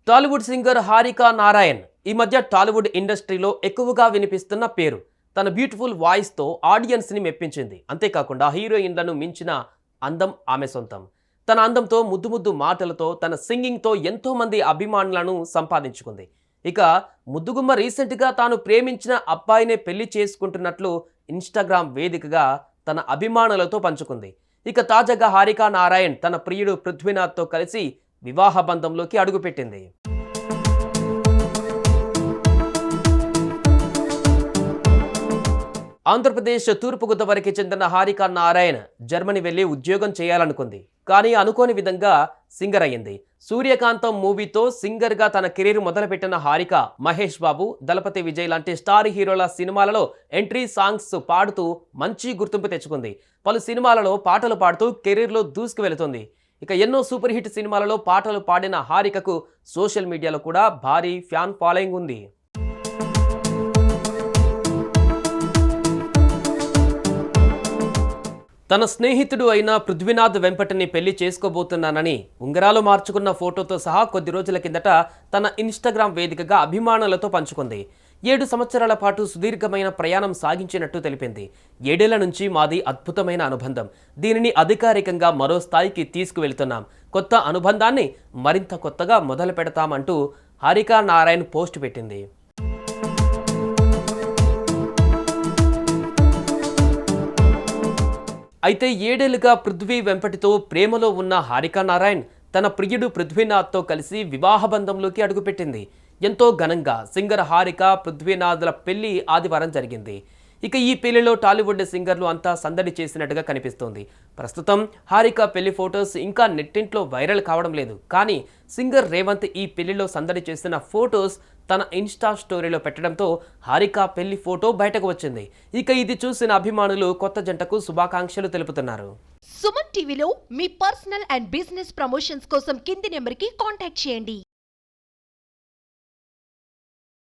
Tollywood singer Harika Narayan ఈ మధ్య టాలీవుడ్ ఇండస్ట్రీలో ఎక్కువగా వినిపిస్తున్న పేరు. తన బ్యూటిఫుల్ వాయిస్తో ఆడియన్స్ని మెప్పించింది. అంతేకాకుండా హీరోయిన్లను మించిన అందం ఆమె సొంతం. తన అందంతో ముద్దు ముద్దు మాటలతో తన సింగింగ్తో ఎంతో మంది అభిమానులను సంపాదించుకుంది. ఇక ముద్దుగుమ్మ రీసెంట్గా తాను ప్రేమించిన అబ్బాయినే పెళ్లి చేసుకుంటున్నట్లు ఇన్స్టాగ్రామ్ వేదికగా తన అభిమానులతో పంచుకుంది. ఇక తాజాగా హారికా నారాయణ్ తన ప్రియుడు పృథ్వీనాథ్తో కలిసి వివాహ బంధంలోకి అడుగుపెట్టింది. ఆంధ్రప్రదేశ్ తూర్పుగోదావరికి చెందిన హారికా నారాయణ్ జర్మనీ వెళ్లి ఉద్యోగం చేయాలనుకుంది. కానీ అనుకోని విధంగా సింగర్ అయ్యింది. సూర్యకాంతం మూవీతో సింగర్గా తన కెరీర్ మొదలుపెట్టిన హారిక మహేష్ బాబు, దళపతి విజయ్ లాంటి స్టార్ హీరోల సినిమాలలో ఎంట్రీ సాంగ్స్ పాడుతూ మంచి గుర్తింపు తెచ్చుకుంది. పలు సినిమాలలో పాటలు పాడుతూ కెరీర్లో దూసుకు వెళుతుంది. ఇక ఎన్నో సూపర్ హిట్ సినిమాలలో పాటలు పాడిన హారికకు సోషల్ మీడియాలో కూడా భారీ ఫ్యాన్ ఫాలోయింగ్ ఉంది. తన స్నేహితుడు అయిన పృథ్వీనాథ్ వెంపటిని పెళ్లి చేసుకోబోతున్నానని ఉంగరాలు మార్చుకున్న ఫోటోతో సహా కొద్ది రోజుల కిందట తన ఇన్స్టాగ్రామ్ వేదికగా అభిమానులతో పంచుకుంది. 7 సంవత్సరాల పాటు సుదీర్ఘమైన ప్రయాణం సాగించినట్టు తెలిపింది. 7 ఏళ్ల నుంచి మాది అద్భుతమైన అనుబంధం. దీనిని అధికారికంగా మరో స్థాయికి తీసుకువెళ్తున్నాం. కొత్త అనుబంధాన్ని మరింత కొత్తగా మొదలు పెడతామంటూ హారికా నారాయణ్ పోస్ట్ పెట్టింది. అయితే 7 ఏళ్లుగా పృథ్వీ వెంపటితో ప్రేమలో ఉన్న హారికా నారాయణ్ తన ప్రియుడు పృథ్వీనాథ్తో కలిసి వివాహ బంధంలోకి అడుగుపెట్టింది. ఎంతో ఘనంగా సింగర్ హారిక పృథ్వీనాథ్ల పెళ్లి ఆదివారం జరిగింది. ఇక ఈ పెళ్లిలో టాలీవుడ్ సింగర్లు అంతా సందడి చేసినట్టుగా కనిపిస్తోంది. ప్రస్తుతం హారిక పెళ్లి ఫొటోస్ ఇంకా నెట్టింట్లో వైరల్ కావడం లేదు. కానీ సింగర్ రేవంత్ ఈ పెళ్లిలో సందడి చేసిన ఫొటోస్ తన ఇన్స్టా స్టోరీలో పెట్టడంతో హారిక పెళ్లి ఫోటో బయటకు వచ్చింది. ఇక ఇది చూసిన అభిమానులు కొత్త జంటకు శుభాకాంక్షలు తెలుపుతున్నారు. సుమన్ టీవీలో మీ పర్సనల్ అండ్ బిజినెస్ ప్రమోషన్స్ కోసం కింది నెంబర్కి కాంటాక్ట్ చేయండి.